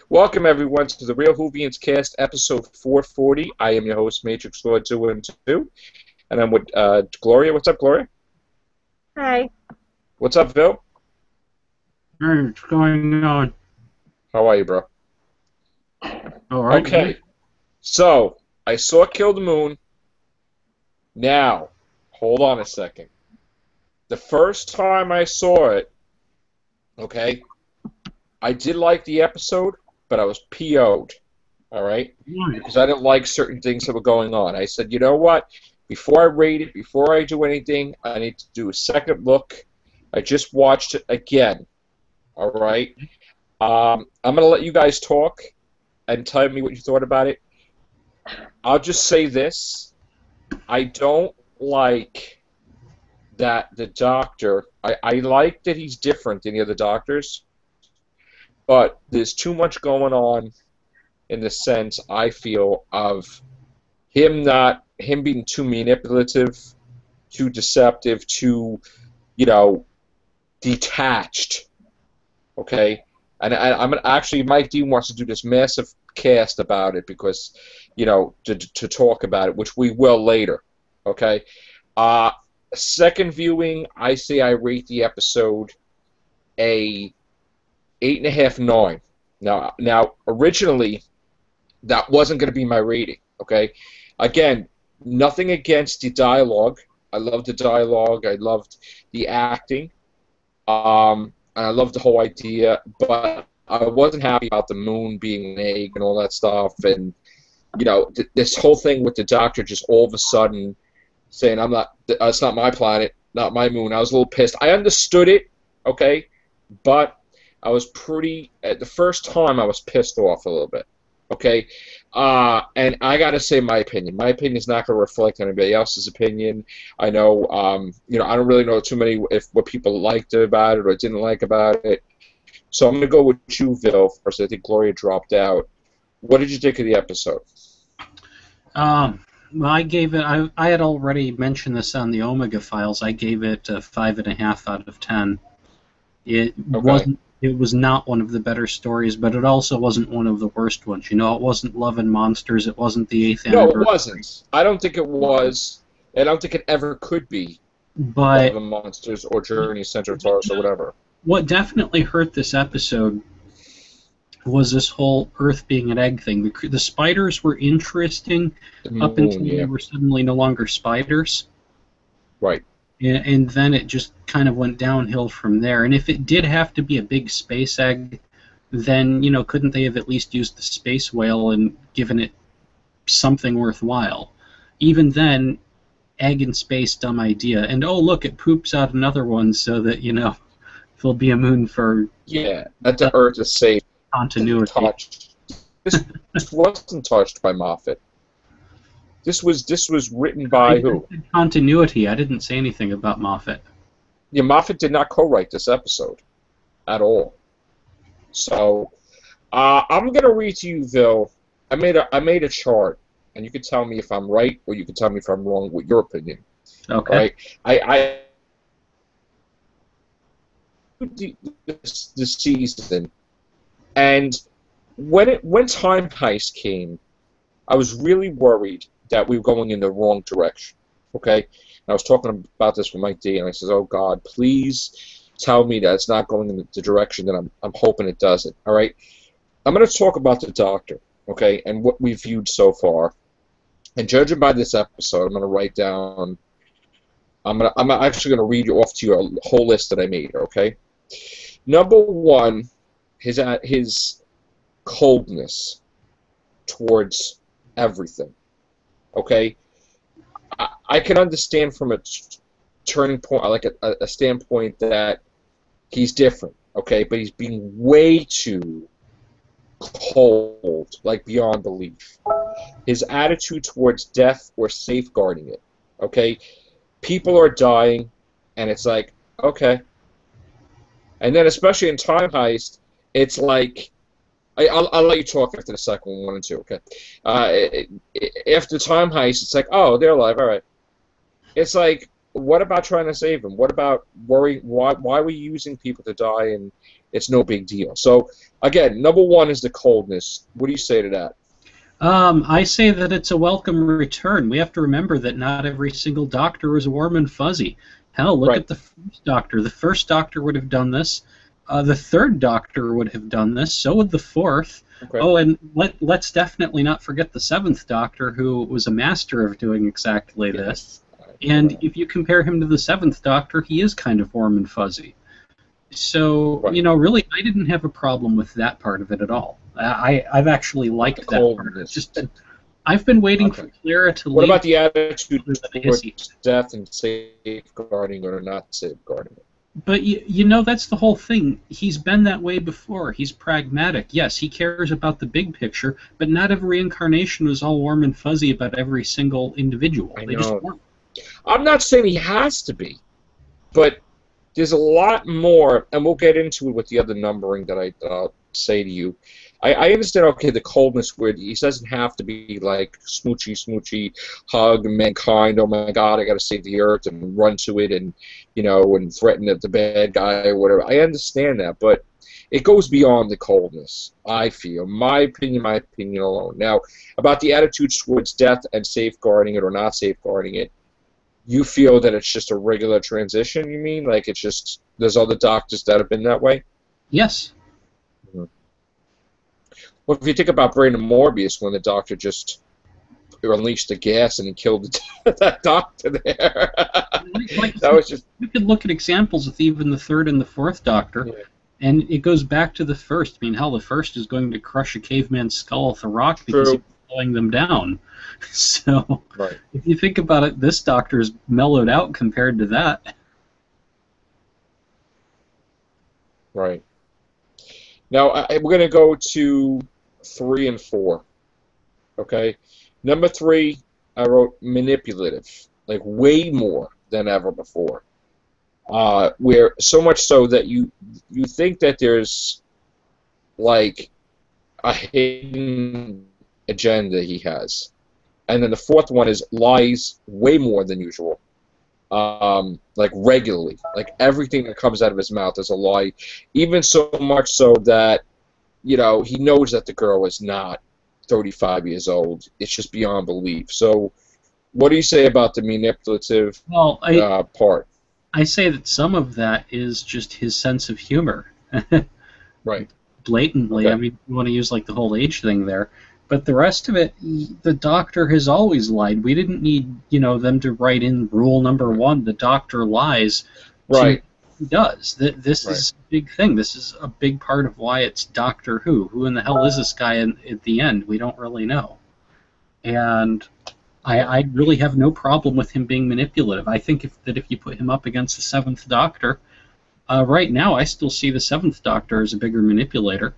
Welcome everyone to the Real Whovians cast, episode 440. I am your host, Matrix Lord 212, and I'm with Gloria. What's up, Gloria? Hi. What's up, Phil? Hey, what's going on? How are you, bro? All right. Okay, so I saw Kill the Moon. Now, hold on a second. The first time I saw it, okay, I did like the episode, but I was PO'd, all right? Because I didn't like certain things that were going on. I said, you know what? Before I rate it, before I do anything, I need to do a second look. I just watched it again, all right? I'm going to let you guys talk and tell me what you thought about it. I'll just say this. I don't like that the doctor... I like that he's different than the other doctors, but there's too much going on in the sense, I feel, of him being too manipulative, too deceptive, too, detached. Okay? And I'm actually, Mike Dean wants to do this massive cast about it because, to talk about it, which we will later. Okay? Second viewing, I say I rate the episode a 8.5, 9. Now, originally, that wasn't going to be my rating, okay? Again, nothing against the dialogue. I loved the dialogue. I loved the acting. And I loved the whole idea, but I wasn't happy about the moon being an egg and all that stuff. And, this whole thing with the doctor just all of a sudden saying, it's not my planet, not my moon. I was a little pissed. I understood it, okay? But I was the first time I was pissed off a little bit, okay? And I got to say my opinion. My opinion is not going to reflect anybody else's opinion. I know, I don't really know too many what people liked about it or didn't like about it. So I'm going to go with you, Vil, first. I think Gloria dropped out. What did you think of the episode? Well, I gave it. I had already mentioned this on the Omega Files. I gave it a 5.5 out of 10. It wasn't. It was not one of the better stories, but it also wasn't one of the worst ones. It wasn't Love and Monsters. It wasn't the 8th anniversary. No, it wasn't. I don't think it was. I don't think it ever could be. But Love and Monsters or Journey, Centaur Taurus, or whatever. What definitely hurt this episode was this whole Earth being an egg thing. The spiders were interesting up until they were suddenly no longer spiders. Right. And then it just kind of went downhill from there. And if it did have to be a big space egg, then, couldn't they have at least used the space whale and given it something worthwhile? Even then, egg in space, dumb idea. And, oh, look, it poops out another one so that, there'll be a moon for... Yeah, that the Earth is safe. Continuity. This wasn't touched by Moffat. This was written by who? Continuity. I didn't say anything about Moffat. Yeah, Moffat did not co-write this episode at all. So I'm gonna read to you, Vil. I made a chart, and you can tell me if I'm right or you can tell me if I'm wrong with your opinion. Okay. Right? This season, and when Time Heist came, I was really worried that we were going in the wrong direction, okay? And I was talking about this with Mike D, and I said, oh, God, please tell me that it's not going in the direction that I'm hoping it doesn't, all right? I'm going to talk about the Doctor, okay, and what we've viewed so far. And judging by this episode, I'm going to write down... I'm actually going to read you off to you a whole list that I made, okay? Number one, his coldness towards everything. Okay, I can understand from a turning point, like a standpoint that he's different. Okay, but he's being way too cold, like beyond belief. His attitude towards death or safeguarding it. Okay, people are dying, and it's like, okay. And then, especially in Time Heist, it's like, I'll let you talk after the second one and two, okay? After Time Heist, it's like, oh, they're alive, all right. It's like, what about trying to save them? What about worrying? Why were you using people to die it's no big deal. So again, number one is the coldness. What do you say to that? I say that it's a welcome return. We have to remember that not every single doctor was warm and fuzzy. Hell, look Right. at the first doctor. The first doctor would have done this. The third doctor would have done this. So would the fourth. Okay. Oh, and let's definitely not forget the seventh doctor, who was a master of doing exactly this. And if you compare him to the seventh doctor, he is kind of warm and fuzzy. So, Right. Really, I didn't have a problem with that part of it at all. I've actually liked that part. It's just I've been waiting for Clara to leave. What about the attitude towards death and safeguarding or not safeguarding it? But that's the whole thing. He's been that way before. He's pragmatic. Yes, he cares about the big picture, but not every incarnation was all warm and fuzzy about every single individual. I They just weren't. I'm not saying he has to be, but there's a lot more, and we'll get into it with the other numbering that I'll say to you. I understand, okay, the coldness where he doesn't have to be like smoochy, hug mankind, oh my God, I got to save the earth and run to it and, and threaten the bad guy or whatever. I understand that, but it goes beyond the coldness, I feel. My opinion alone. Now, about the attitudes towards death and safeguarding it or not safeguarding it, you feel that it's just a regular transition, you mean? Like it's just, there's other doctors that have been that way? Yes. Mm-hmm. Well, if you think about Brandon Morbius, when the doctor just unleashed the gas and he killed that doctor there. That was just... You could look at examples with even the third and the fourth doctor, and it goes back to the first. I mean, hell, the first is going to crush a caveman's skull with a rock because he's slowing them down. So, if you think about it, this doctor's mellowed out compared to that. Right. Now, we're going to go to 3 and 4. Okay? Number 3, I wrote manipulative. Like, way more than ever before. Where so much so that you think that there's, like, a hidden agenda he has. And then the fourth one is lies way more than usual. Like regularly. Like everything that comes out of his mouth is a lie. Even so much so that, he knows that the girl is not 35 years old. It's just beyond belief. So what do you say about the manipulative part? I say that some of that is just his sense of humor. Right. Blatantly. Okay. I mean, you want to use like the whole age thing there. But the rest of it, the doctor has always lied. We didn't need, them to write in rule number 1, the doctor lies. Right. He does. This is a big thing. This is a big part of why it's Doctor Who. Who in the hell is this guy at the end? We don't really know. And I really have no problem with him being manipulative. I think if you put him up against the 7th Doctor, right now I still see the 7th Doctor as a bigger manipulator.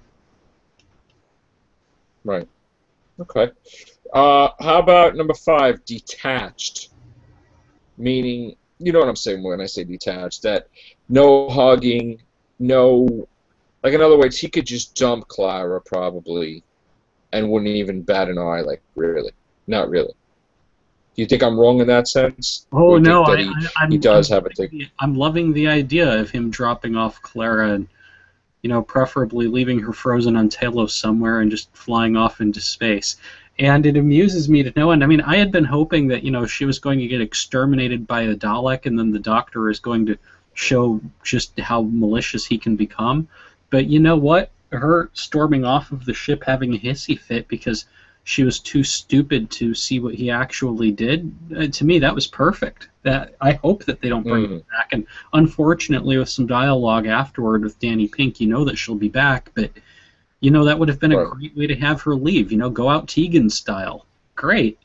Right. Okay. How about number 5, detached? Meaning, you know what I'm saying when I say detached, that no hugging, no... Like, in other words, he could just dump Clara, probably, and wouldn't even bat an eye, like, really. Not really. Do you think I'm wrong in that sense? Oh, no, he does have a thing. I'm loving the idea of him dropping off Clara and, preferably leaving her frozen on Talos somewhere and just flying off into space. And it amuses me to no end. I mean, I had been hoping that, she was going to get exterminated by a Dalek and then the Doctor is going to show just how malicious he can become. But you know what? Her storming off of the ship having a hissy fit because she was too stupid to see what he actually did, to me, that was perfect. That I hope that they don't bring her back. And unfortunately, with some dialogue afterward with Danny Pink, that she'll be back. But, that would have been a great way to have her leave. Go out Tegan style. Great.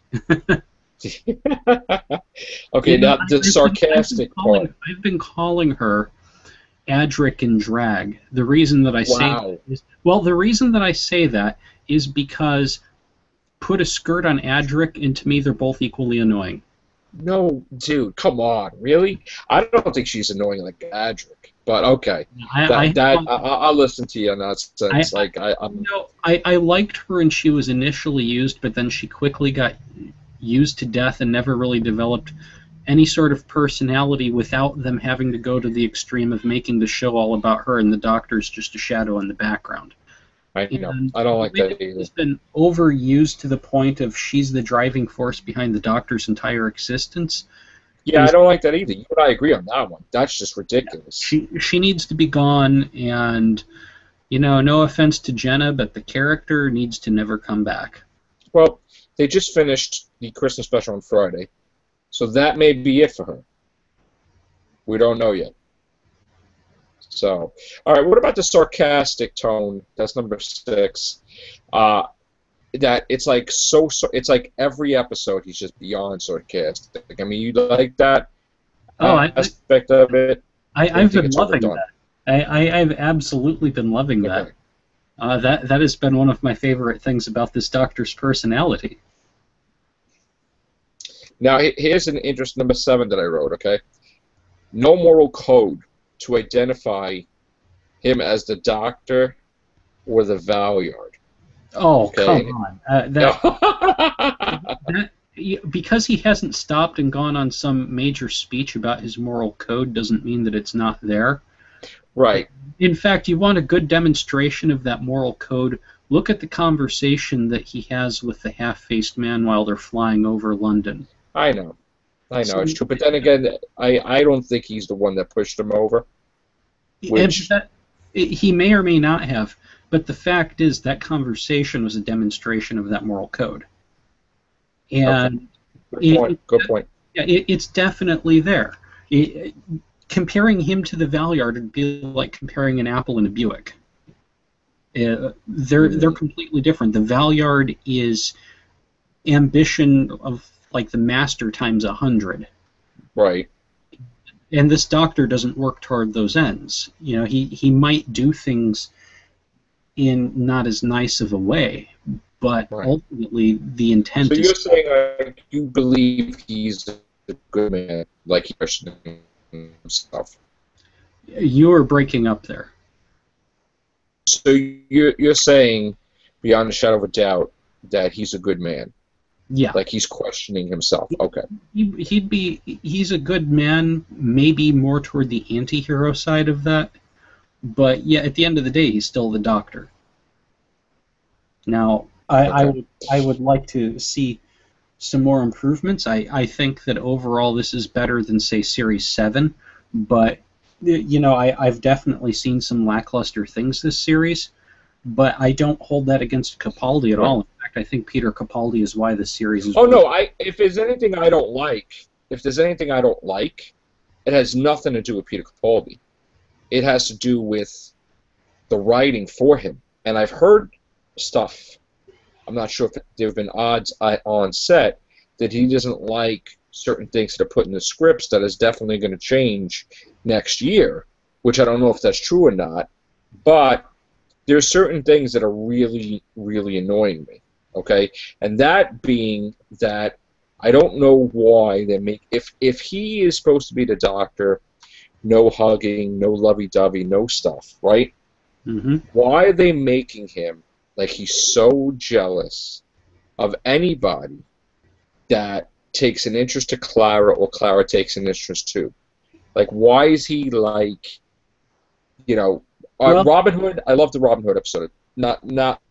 Okay, now the sarcastic part. I've been calling her Adric in drag. The reason that I say that is, the reason that I say that is because put a skirt on Adric, and to me, they're both equally annoying. No, dude, come on, really? I don't think she's annoying like Adric, but okay. I'll listen to you in that sense. I liked her when she was initially used, but then she quickly got used to death and never really developed any sort of personality without them having to go to the extreme of making the show all about her and the Doctor's just a shadow in the background. I know. And I don't the like way that that either. she's been overused to the point of she's the driving force behind the Doctor's entire existence Yeah, I is don't like that either. You and I agree on that one. That's just ridiculous. she needs to be gone. And no offense to Jenna, but the character needs to never come back. Well, they just finished the Christmas special on Friday, so that may be it for her. We don't know yet. So, all right. What about the sarcastic tone? That's number 6. Uh, that it's like it's like every episode he's just beyond sarcastic. I mean, you like that Oh, aspect of it? Or you I've think been it's loving overdone? that. I've absolutely been loving that. Okay. That has been one of my favorite things about this Doctor's personality. Now, here's an interest number 7 that I wrote. Okay, no moral code to identify him as the Doctor or the Valyard. Oh, Okay. come on. That because he hasn't stopped and gone on some major speech about his moral code doesn't mean that it's not there. Right. In fact, you want a good demonstration of that moral code, look at the conversation that he has with the half-faced man while they're flying over London. I know. So, It's true. But then again, I don't think he's the one that pushed him over. Which, he may or may not have, but the fact is that conversation was a demonstration of that moral code. And okay. Good point. Yeah, it's definitely there. Comparing him to the Valyard would be like comparing an Apple and a Buick. They're completely different. The Valyard is ambition of like the master times 100. Right. And this Doctor doesn't work toward those ends. He might do things in not as nice of a way, but ultimately the intent is... So you're saying you believe he's a good man, like he questioning himself. You are breaking up there. So you're saying, beyond a shadow of a doubt, that he's a good man. Yeah. Like he's questioning himself. Okay. He's a good man, maybe more toward the anti-hero side of that. But yeah, at the end of the day, he's still the Doctor. Now, I would like to see some more improvements. I think that overall this is better than, say, Series 7, but I've definitely seen some lackluster things this series, but I don't hold that against Capaldi at all. In fact, I think Peter Capaldi is why the series is... Oh, no, if there's anything I don't like, it has nothing to do with Peter Capaldi. It has to do with the writing for him. And I've heard stuff, I'm not sure if there have been odds on set, that he doesn't like certain things that are put in the scripts that is definitely going to change next year, which I don't know if that's true or not, but there's certain things that are really, really annoying me, okay? And that being that I don't know why they make... If he is supposed to be the Doctor, no hugging, no lovey-dovey, no stuff, right? Mm-hmm. Why are they making him like he's so jealous of anybody that takes an interest to Clara or Clara takes an interest to? Like, why is he like, Robin Hood? I love the Robin Hood episode. Not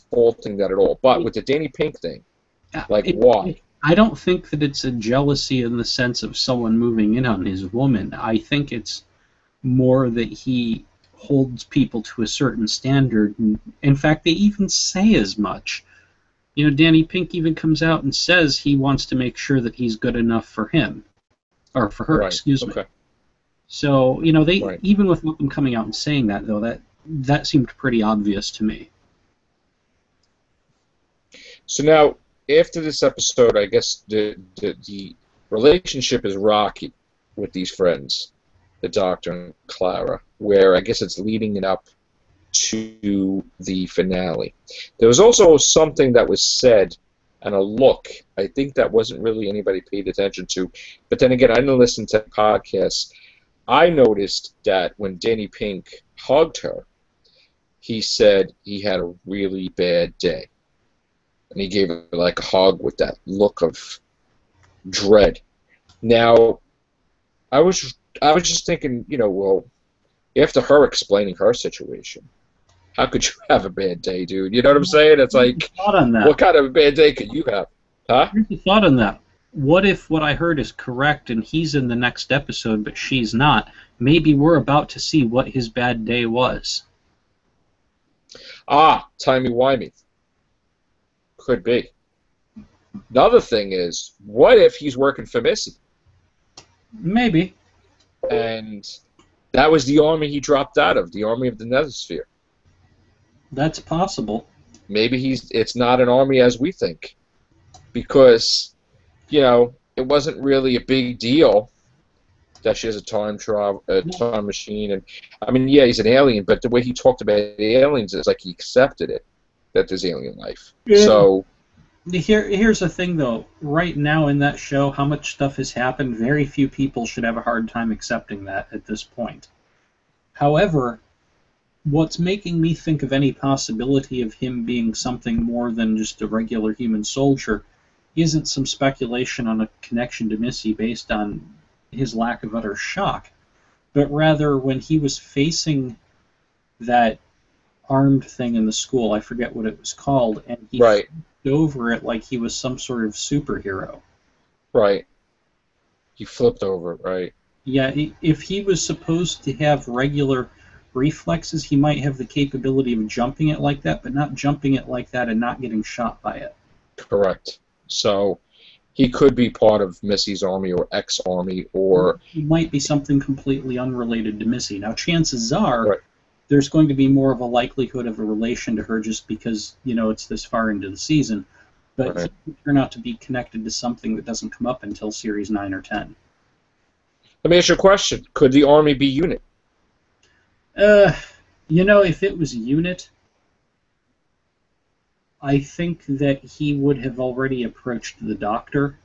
faulting that at all. But with the Danny Pink thing, why? I don't think that it's a jealousy in the sense of someone moving in on his woman. I think it's more that he holds people to a certain standard. And in fact, they even say as much. Danny Pink even comes out and says he wants to make sure that he's good enough for him. Or for her, excuse me. So, they even without them coming out and saying that, though, that seemed pretty obvious to me. So now, after this episode, I guess the relationship is rocky with these friends, the Doctor and Clara, where I guess it's leading it up to the finale. There was also something that was said and a look, I think that wasn't really anybody paid attention to, but then again, I didn't listen to podcasts. I noticed that when Danny Pink hugged her, he said he had a really bad day. And he gave her like a hug with that look of dread. Now, I was just thinking, well, after her explaining her situation, how could you have a bad day, dude? You know what I'm saying? It's Here's the like, thought on what that. kind of a bad day could you have? Huh? Here's the thought on that. What if what I heard is correct and he's in the next episode, but she's not? Maybe we're about to see what his bad day was. Ah, timey-wimey. Could be. Another thing is, what if he's working for Missy? Maybe. And that was the army he dropped out of, the army of the Nethersphere. That's possible. Maybe it's not an army as we think. Because, it wasn't really a big deal that she has a time machine, and I mean, yeah, he's an alien, but the way he talked about the aliens is like he accepted it that there's alien life. Yeah. So Here's the thing, though. Right now in that show, how much stuff has happened, very few people should have a hard time accepting that at this point. However, what's making me think of any possibility of him being something more than just a regular human soldier isn't some speculation on a connection to Missy based on his lack of utter shock, but rather when he was facing that armed thing in the school, I forget what it was called, and he right, flipped over it like he was some sort of superhero. right, he flipped over, right, Yeah, if he was supposed to have regular reflexes, he might have the capability of jumping it like that, but not jumping it like that and not getting shot by it. correct. So he could be part of Missy's army or X-army, or He might be something completely unrelated to Missy. Now, chances are right, there's going to be more of a likelihood of a relation to her just because, it's this far into the season. But right. he could turn out to be connected to something that doesn't come up until Series 9 or 10. Let me ask you a question. Could the army be unit? If it was Unit, I think that he would have already approached the Doctor.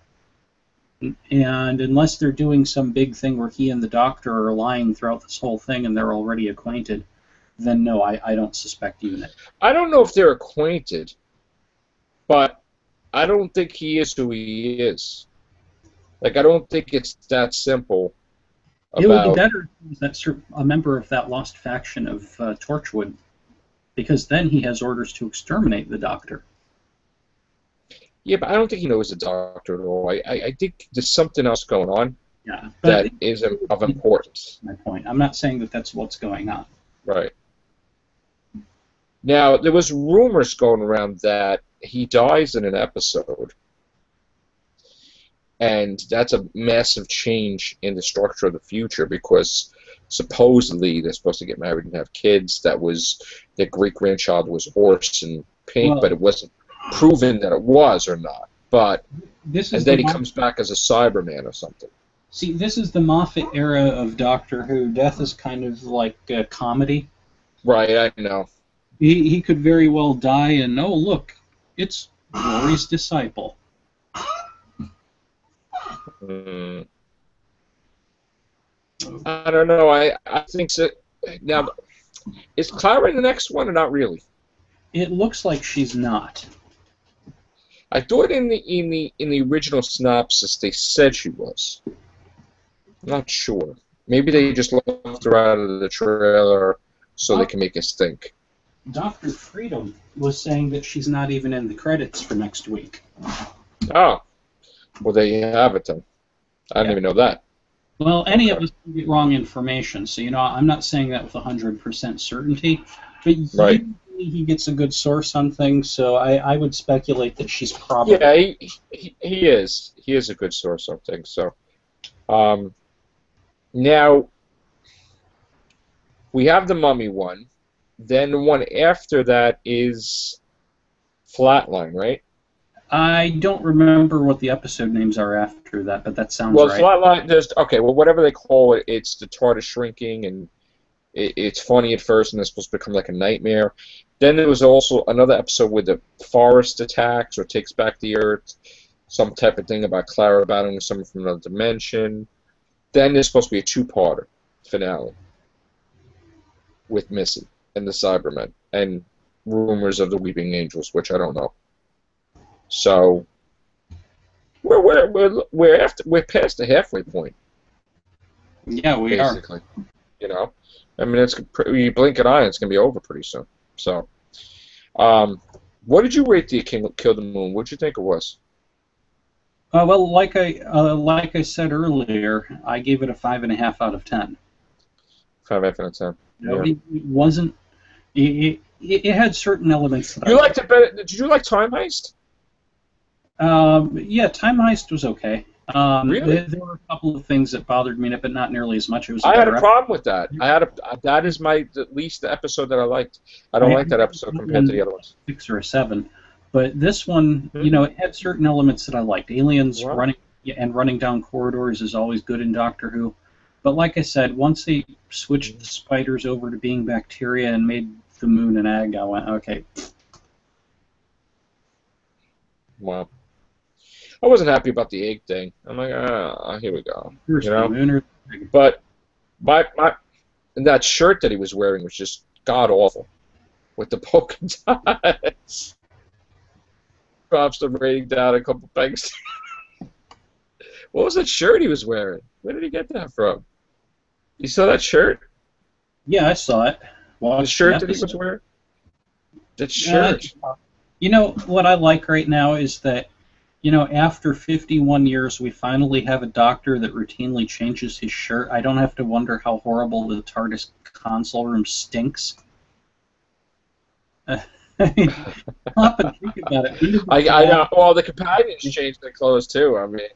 And unless they're doing some big thing where he and the Doctor are lying throughout this whole thing and they're already acquainted, then no, I don't suspect Unit. I don't know if they're acquainted, but I don't think he is who he is. Like, I don't think it's that simple. It would be About better if he was a member of that lost faction of Torchwood, because then he has orders to exterminate the Doctor. Yeah, but I don't think he knows the Doctor at all. I think there's something else going on Yeah, that but is of importance. my point. I'm not saying that that's what's going on. Right. Now, there was rumors going around that he dies in an episode, and that's a massive change in the structure of the future because supposedly they're supposed to get married and have kids. That was their great-grandchild was Orson Pink, Well, but it wasn't proven that it was or not. But this and is then the he comes back as a Cyberman or something. See, this is the Moffat era of Doctor Who. Death is kind of like a comedy. Right, I know. He could very well die, and oh look, it's Rory's disciple. Mm. I don't know. I think so. Now, is Clara in the next one or not really? It looks like she's not. I thought in the original synopsis they said she was. I'm not sure. Maybe they just left her out of the trailer so they can make us think. Dr. Freedom was saying that she's not even in the credits for next week. Oh, well, there you have it then. I didn't even know that. Well, any of us can get wrong information, so I'm not saying that with 100% certainty, but Right. usually he gets a good source on things, so I would speculate that she's probably... Yeah, he is. He is a good source on things. So, now we have the Mummy one. Then the one after that is Flatline, right? I don't remember what the episode names are after that, but that sounds Well, right. Flatline, okay, well, whatever they call it, it's the TARDIS shrinking, and it's funny at first, and it's supposed to become like a nightmare. Then there was also another episode where the forest attacks or takes back the Earth, some type of thing about Clara battling with someone from another dimension. Then there's supposed to be a two-parter finale with Missy and the Cybermen, and rumors of the Weeping Angels, which I don't know. So, we're past the halfway point, Yeah, we are. basically. You know, I mean, you blink an eye, and it's gonna be over pretty soon. So, what did you rate the Kill the Moon? What did you think it was? Well, like I said earlier, I gave it a 5.5 out of 10. 5 out of 10. You know, Yeah. it wasn't. It had certain elements that I You liked liked. it better? Did you like Time Heist? Yeah, Time Heist was okay. Really? There were a couple of things that bothered me in it, but not nearly as much. It was a I had a better problem with that. episode. That is my at least the episode that I liked. I don't I like that gave episode that compared to one the other ones. 6 or 7, but this one, Hmm. it had certain elements that I liked. Aliens Wow. running down corridors is always good in Doctor Who. But like I said, once they switched the spiders over to being bacteria and made the moon an egg, I went, okay. Wow. I wasn't happy about the egg thing. I'm like, here we go. Here's You the know? moon or the egg. But and that shirt that he was wearing was just god awful with the polka dots. Drops the rating down a couple pegs. What was that shirt he was wearing? Where did he get that from? You saw that shirt? Yeah, I saw it. The shirt that he was wearing? That shirt. What I like right now is that, after 51 years, we finally have a doctor that routinely changes his shirt. I don't have to wonder how horrible the TARDIS console room stinks. I mean, stop and think about it. I know. Well, the companions changed their clothes too. I mean,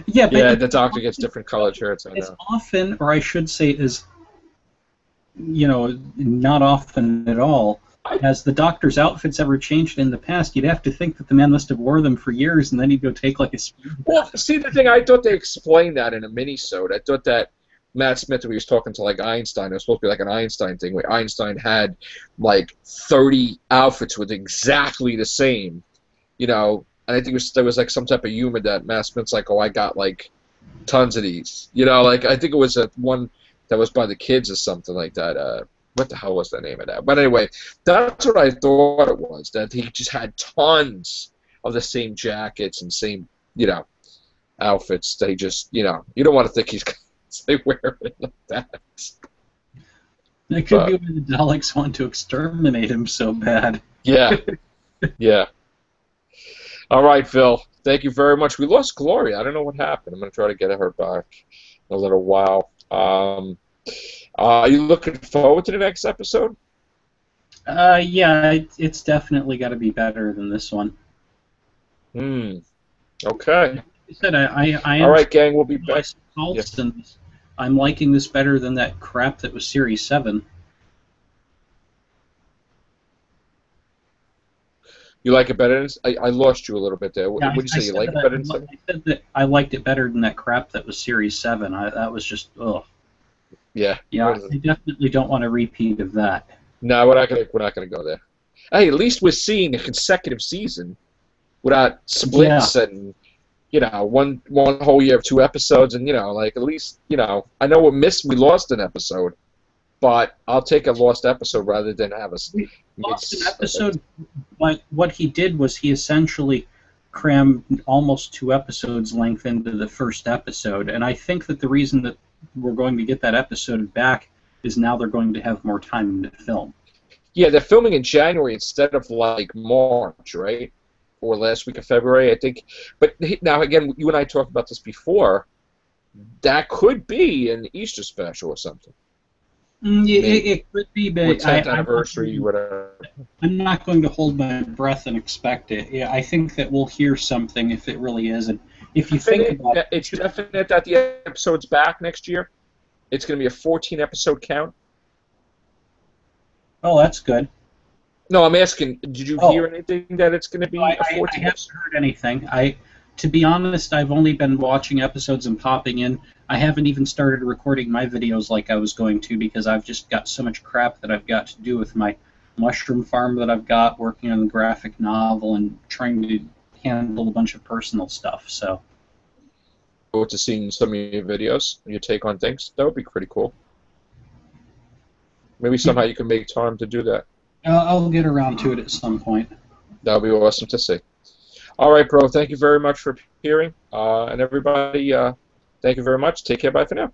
Yeah, but Yeah, the doctor gets different colored shirts. I as know. often, or I should say, not often at all, as the doctor's outfits ever changed in the past, you'd have to think that the man must have wore them for years, and then he'd go take like a speed. Well, see, the thing, I thought they explained that in a mini-sode. I thought that Matt Smith, when he was talking to, like, Einstein, it was supposed to be like an Einstein thing, where Einstein had, like, 30 outfits with exactly the same, and I think there was, like, some type of humor that Matt Smith's like, oh, I got, like, tons of these. Like, I think it was one that was by the kids or something like that. What the hell was the name of that? But anyway, that's what I thought it was, that he just had tons of the same jackets and same, outfits. They just, you don't want to think they wear it like that. That could be why the Daleks want to exterminate him so bad. Yeah, yeah. All right, Phil. Thank you very much. We lost Gloria. I don't know what happened. I'm going to try to get her back in a little while. Are you looking forward to the next episode? Yeah, it's definitely got to be better than this one. Okay. Like I said, I am. All right, gang. We'll be back. And I'm liking this better than that crap that was Series 7. You like it better than... I lost you a little bit there. Yeah, What did you say? You like it better than 7? I said that I liked it better than that crap that was Series 7. That was just, ugh. Yeah. Yeah, I definitely don't want a repeat of that. No, we're not gonna go there. Hey, at least we're seeing a consecutive season without splits and one whole year of 2 episodes, and like at least I know we lost an episode, but I'll take a lost episode rather than have We lost an episode. What he did was he essentially crammed almost 2 episodes length into the first episode, and I think that the reason that we're going to get that episode back is now they're going to have more time to film. Yeah, they're filming in January instead of like March, right? Or last week of February, I think. But now again, you and I talked about this before. That could be an Easter special or something. It could be, Or but 10th anniversary, whatever. I'm not going to hold my breath and expect it. Yeah, I think that we'll hear something if it really is. And if you think about it, it's definite that the episode's back next year. It's going to be a 14-episode count. Oh, that's good. No, I'm asking, did you hear anything that it's going to be a 14? I haven't heard anything. To be honest, I've only been watching episodes and popping in. I haven't even started recording my videos like I was going to because I've just got so much crap that I've got to do with my mushroom farm that I've got, working on the graphic novel, and trying to handle a bunch of personal stuff. So, Forward to seeing some of your videos, your take on things. That would be pretty cool. Maybe somehow you can make time to do that. I'll get around to it at some point. That would be awesome to see. All right, bro. Thank you very much for appearing. And everybody, thank you very much. Take care. Bye for now.